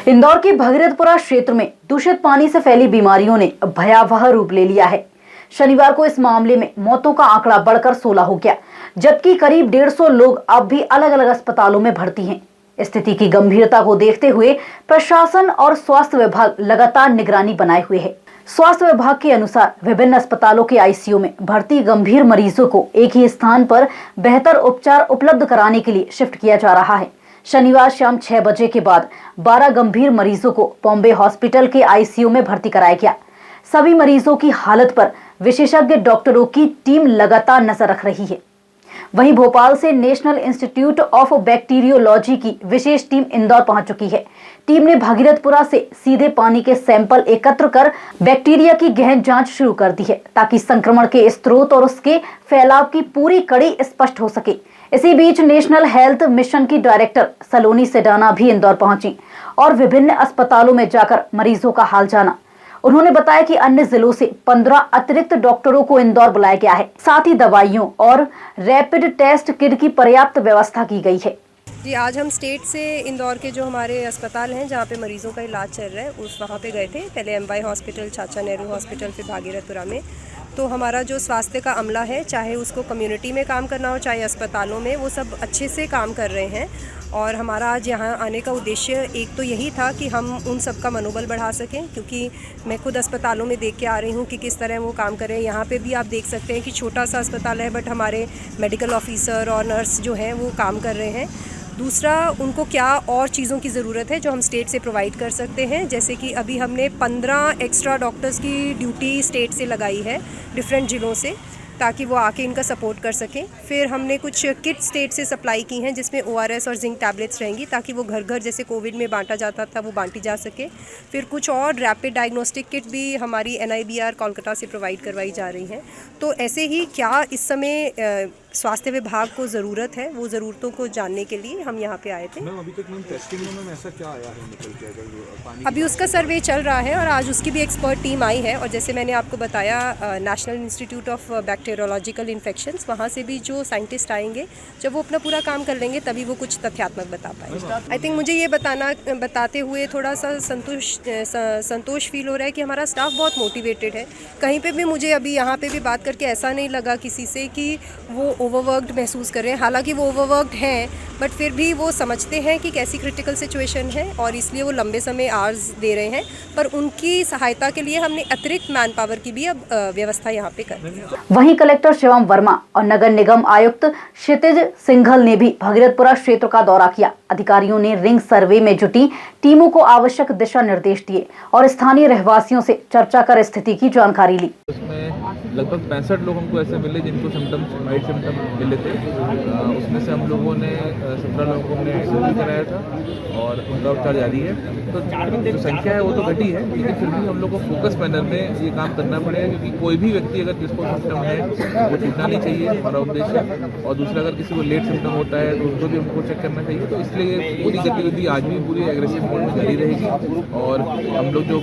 इंदौर के भगीरथपुरा क्षेत्र में दूषित पानी से फैली बीमारियों ने भयावह रूप ले लिया है। शनिवार को इस मामले में मौतों का आंकड़ा बढ़कर 16 हो गया, जबकि करीब 150 लोग अब भी अलग अलग अस्पतालों में भर्ती हैं। स्थिति की गंभीरता को देखते हुए प्रशासन और स्वास्थ्य विभाग लगातार निगरानी बनाए हुए है। स्वास्थ्य विभाग के अनुसार विभिन्न अस्पतालों के आईसीयू में भर्ती गंभीर मरीजों को एक ही स्थान पर बेहतर उपचार उपलब्ध कराने के लिए शिफ्ट किया जा रहा है। शनिवार शाम 6 बजे के बाद 12 गंभीर मरीजों को बॉम्बे हॉस्पिटल के आईसीयू में भर्ती कराया गया। सभी मरीजों की हालत पर विशेषज्ञ डॉक्टरों की टीम लगातार नजर रख रही है। वहीं भोपाल से नेशनल इंस्टीट्यूट ऑफ बैक्टीरियोलॉजी की विशेष टीम इंदौर पहुंच चुकी है। टीम ने भगीरथपुरा से सीधे पानी के सैंपल एकत्र कर बैक्टीरिया की गहन जांच शुरू कर दी है, ताकि संक्रमण के स्रोत और उसके फैलाव की पूरी कड़ी स्पष्ट हो सके। इसी बीच नेशनल हेल्थ मिशन की डायरेक्टर सलोनी सेडाना भी इंदौर पहुंची और विभिन्न अस्पतालों में जाकर मरीजों का हाल जाना। उन्होंने बताया कि अन्य जिलों से 15 अतिरिक्त डॉक्टरों को इंदौर बुलाया गया है। साथ ही दवाइयों और रैपिड टेस्ट किट की पर्याप्त व्यवस्था की गई है। जी, आज हम स्टेट से इंदौर के जो हमारे अस्पताल हैं जहाँ पे मरीजों का इलाज चल रहा है वहाँ पे गए थे। पहले एमवाई हॉस्पिटल, चाचा नेहरू हॉस्पिटल, फिर भागीरथपुरा में। तो हमारा जो स्वास्थ्य का अमला है, चाहे उसको कम्युनिटी में काम करना हो चाहे अस्पतालों में, वो सब अच्छे से काम कर रहे हैं। और हमारा आज यहाँ आने का उद्देश्य एक तो यही था कि हम उन सब का मनोबल बढ़ा सकें, क्योंकि मैं खुद अस्पतालों में देख के आ रही हूँ कि किस तरह वो काम कर रहे हैं। यहाँ पे भी आप देख सकते हैं कि छोटा सा अस्पताल है, बट हमारे मेडिकल ऑफिसर और नर्स जो हैं वो काम कर रहे हैं। दूसरा, उनको क्या और चीज़ों की ज़रूरत है जो हम स्टेट से प्रोवाइड कर सकते हैं, जैसे कि अभी हमने 15 एक्स्ट्रा डॉक्टर्स की ड्यूटी स्टेट से लगाई है डिफरेंट ज़िलों से, ताकि वो आके इनका सपोर्ट कर सकें। फिर हमने कुछ किट स्टेट से सप्लाई की हैं जिसमें ORS और जिंक टैबलेट्स रहेंगी, ताकि वो घर घर जैसे कोविड में बांटा जाता था वो बांटी जा सके। फिर कुछ और रैपिड डायग्नोस्टिक किट भी हमारी NIBR कोलकाता से प्रोवाइड करवाई जा रही हैं। तो ऐसे ही क्या इस समय स्वास्थ्य विभाग को ज़रूरत है, वो ज़रूरतों को जानने के लिए हम यहाँ पे आए थे। अभी तक टेस्टिंग में ऐसा क्या आया है निकल के पानी? अभी उसका सर्वे चल रहा है और आज उसकी भी एक्सपर्ट टीम आई है। और जैसे मैंने आपको बताया, national institute of bacteriological infections, वहाँ से भी जो साइंटिस्ट आएंगे, जब वो अपना पूरा काम कर लेंगे तभी वो कुछ तथ्यात्मक बता पाएंगे। आई थिंक मुझे ये बताते हुए थोड़ा सा संतोष फील हो रहा है कि हमारा स्टाफ बहुत मोटिवेटेड है। कहीं पे भी मुझे अभी यहाँ पे भी बात करके ऐसा नहीं लगा किसी से कि वो ओवरवर्कड महसूस कर रहे हैं। हालांकि वो ओवरवर्कड हैं, बट फिर भी वो समझते हैं कि कैसी क्रिटिकल सिचुएशन है और इसलिए वो लंबे समय आवर्स दे रहे हैं। पर उनकी सहायता के लिए हमने अतिरिक्त मैन पावर की भी अब व्यवस्था यहाँ पे कर दी है। वहीं कलेक्टर शिवम वर्मा और नगर निगम आयुक्त क्षितिज सिंघल ने भी भगीरथपुरा क्षेत्र का दौरा किया। अधिकारियों ने रिंग सर्वे में जुटी टीमों को आवश्यक दिशा निर्देश दिए और स्थानीय रहवासियों से चर्चा कर स्थिति की जानकारी ली। लगभग 65 लोग हमको ऐसे मिले जिनको माइल्ड सिम्टम मिले थे। उसमें से हम लोगों ने 17 लोगों को हमने आइसोलेट कराया था और उनका उपचार जारी है। तो जो संख्या है वो तो घटी है, लेकिन फिर भी हम लोग को फोकस मैनर में ये काम करना पड़ेगा, क्योंकि कोई भी व्यक्ति अगर जिसको सिम्टम है वो छूटना नहीं चाहिए, हमारा उद्देश्य। और दूसरा, अगर किसी को लेट सिम्टम होता है तो उसको भी हमको चेक करना चाहिए। तो इसलिए पूरी गतिविधि आज भी पूरी एग्रेसिव मोड में जारी रहेगी। और हम लोग जो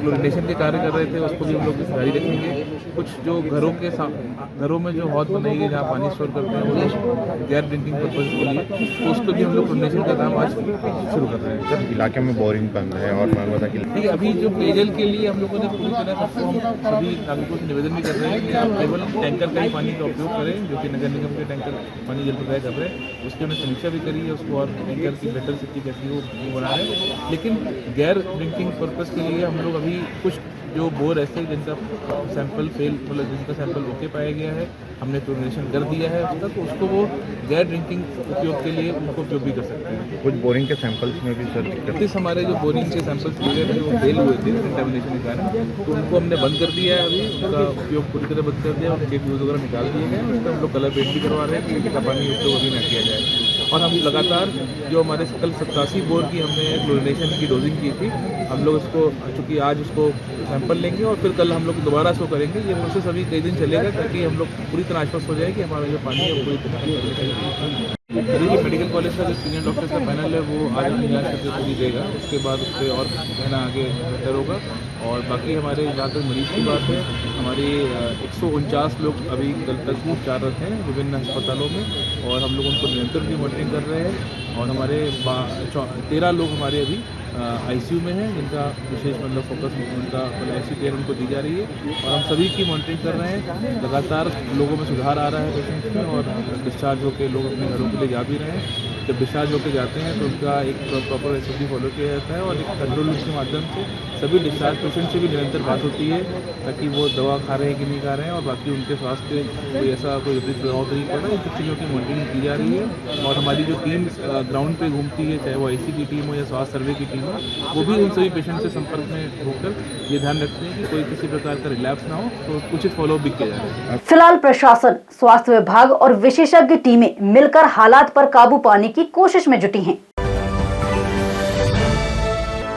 क्लोरिनेशन के कार्य कर रहे थे उसको भी हम लोग जारी रखेंगे। कुछ जो घरों में जो हौद बनाई गई जहाँ पानी स्टोर करते हैं वो गैर ड्रिंकिंग पर्पज के लिए, तो उसको भी हम लोग क्लोरिनेशन का काम आज शुरू कर रहे हैं। सर, इलाके में बोरिंग बंद है और मालूम था कि देखिए, अभी जो पेयजल के लिए हम लोगों ने पूरी तरह सबको हम सभी नागरिकों से निवेदन भी कर रहे हैं कि आप केवल टैंकर का ही पानी का उपयोग करें, जो कि नगर निगम के टैंकर पानी जल प्रदाय कर रहे हैं। उसकी हमने समीक्षा भी करी है, उसको और टैंकर की बेटर सिटी कैसी हो बना रहे हैं। लेकिन गैर ड्रिंकिंग पर्पज़ के लिए हम लोग अभी कुछ जो बोर ऐसे जिनका सैंपल जिनका सैंपल ओके पाया गया है, हमने क्लोरिनेशन कर दिया है उसका, तो उसको वो गैर ड्रिंकिंग उपयोग के लिए उनको उपयोग भी कर सकते हैं। कुछ बोरिंग के सैंपल्स में भी सर दिक्कत, हमारे जो बोरिंग के सैंपल्स मिले थे वो फेल हुए थे कंटेमिनेशन के कारण, तो उनको हमने बंद कर दिया है। अभी उनका उपयोग पूरी तरह बंद कर दिया, उनके फ्यूज वगैरह निकाल दिए गए। उसका हम लोग कलर पेंट भी करवा रहे हैं कि इसका पानी उपयोग अभी न किया जाए। और हम लगातार जो हमारे कल 87 बोर की हमने क्लोरिनेशन की डोजिंग की थी, हम लोग उसको चूँकि आज उसको सैंपल लेंगे और फिर कल हम लोग दोबारा इसको करेंगे। ये प्रोसेस अभी कई दिन चलेगा, ताकि हम लोग पूरी तरह आश्वस्त हो जाए कि हमारा जो पानी है वो पूरी तरह देखिए मेडिकल कॉलेज का जो सीनियर डॉक्टर का पैनल है वो आज अपनी जांच करके पूरी देगा, उसके बाद उस पर और कहना आगे बेहतर होगा। और बाकी हमारे जहाँ तक मरीज की बात है, हमारे 149 लोग अभी कल तक उपचाररत हैं विभिन्न अस्पतालों में, और हम लोग उनको निरंतर भी मॉनिटरिंग कर रहे हैं। और हमारे 13 लोग हमारे अभी आईसीयू में हैं, जिनका विशेष मतलब फोकस उनका आईसीयू केयर उनको दी जा रही है, और हम सभी की मॉनिटरिंग कर रहे हैं। लगातार लोगों में सुधार आ रहा है पेशेंट्स में, और डिस्चार्ज होकर लोग अपने घरों के लिए जा भी रहे हैं। जब डिस्चार्ज होकर जाते हैं तो उनका एक प्रॉपर SOP फॉलो किया जाता है, और एक कंट्रोल रूम के माध्यम से सभी डिस्चार्ज पेशेंट से भी निरंतर बात होती है, ताकि वो दवा खा रहे हैं कि नहीं खा रहे हैं, और बाकी उनके स्वास्थ्य कोई ऐसा कोई विपरीत प्रभाव तो नहीं पड़ रहा है। इन सब चीज़ों की मॉनिटरिंग की जा रही है। और हमारी जो टीम ग्राउंड पे घूमती है, चाहे वो IC की टीम हो या स्वास्थ्य सर्वे की टीम हो, वो भी उन सभी पेशेंट से संपर्क में होकर ये ध्यान रखते हैं कि कोई किसी प्रकार का रिलैप्स ना हो, तो उचित फॉलोअप भी किया जाए। फिलहाल प्रशासन, स्वास्थ्य विभाग और विशेषज्ञ टीमें मिलकर हालात पर काबू पाने की कोशिश में जुटी हैं।